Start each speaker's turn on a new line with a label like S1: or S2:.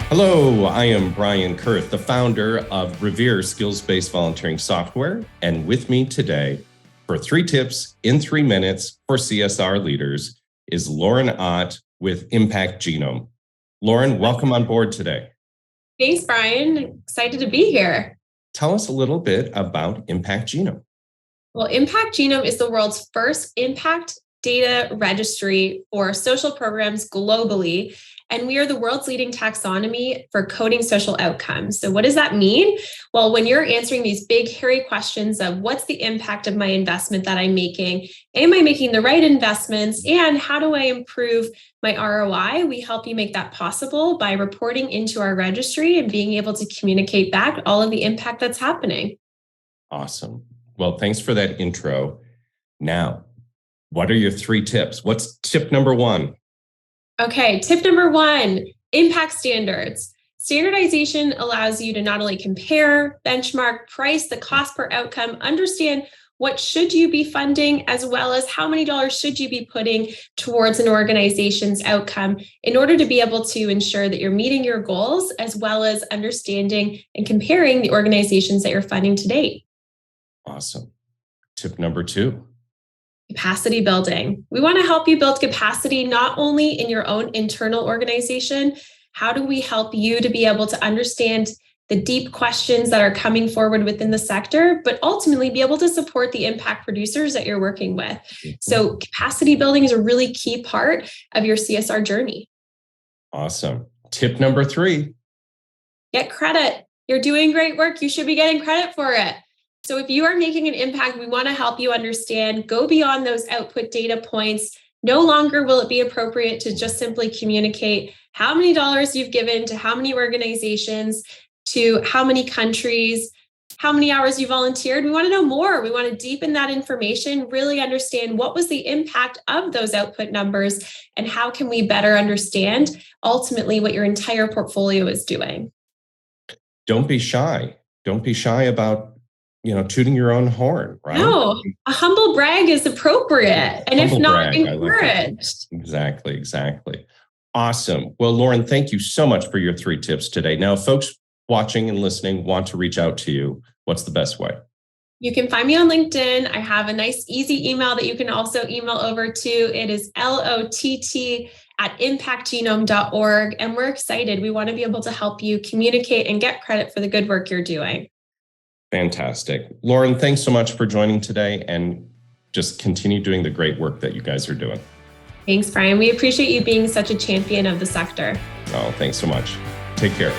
S1: Hello, I am Brian Kurth, the founder of Revere Skills-Based Volunteering Software. And with me today for 3 tips in 3 minutes for CSR leaders is Lauren Ott with Impact Genome. Lauren, welcome on board today.
S2: Thanks, Brian. Excited to be here.
S1: Tell us a little bit about Impact Genome.
S2: Well, Impact Genome is the world's first impact data registry for social programs globally. And we are the world's leading taxonomy for coding social outcomes. So what does that mean? Well, when you're answering these big, hairy questions of what's the impact of my investment that I'm making? Am I making the right investments? And how do I improve my ROI? We help you make that possible by reporting into our registry and being able to communicate back all of the impact that's happening.
S1: Awesome. Well, thanks for that intro. Now, what are your 3 tips? What's tip number 1?
S2: Okay, tip number 1, impact standards. Standardization allows you to not only compare, benchmark, price the cost per outcome, understand what should you be funding, as well as how many dollars should you be putting towards an organization's outcome in order to be able to ensure that you're meeting your goals, as well as understanding and comparing the organizations that you're funding to date.
S1: Awesome. Tip number 2.
S2: Capacity building. We want to help you build capacity not only in your own internal organization. How do we help you to be able to understand the deep questions that are coming forward within the sector, but ultimately be able to support the impact producers that you're working with? So capacity building is a really key part of your CSR journey.
S1: Awesome. Tip number 3.
S2: Get credit. You're doing great work. You should be getting credit for it. So if you are making an impact, we want to help you understand, go beyond those output data points. No longer will it be appropriate to just simply communicate how many dollars you've given to how many organizations, to how many countries, how many hours you volunteered. We want to know more. We want to deepen that information, really understand what was the impact of those output numbers and how can we better understand ultimately what your entire portfolio is doing.
S1: Don't be shy. Don't be shy about tooting your own horn, right?
S2: No, a humble brag is appropriate. And if not, encouraged.
S1: Exactly. Awesome. Well, Lauren, thank you so much for your 3 tips today. Now, if folks watching and listening want to reach out to you, what's the best way?
S2: You can find me on LinkedIn. I have a nice, easy email that you can also email over to. It is lott@impactgenome.org. And we're excited. We want to be able to help you communicate and get credit for the good work you're doing.
S1: Fantastic. Lauren, thanks so much for joining today, and just continue doing the great work that you guys are doing.
S2: Thanks, Brian. We appreciate you being such a champion of the sector.
S1: Oh, thanks so much. Take care.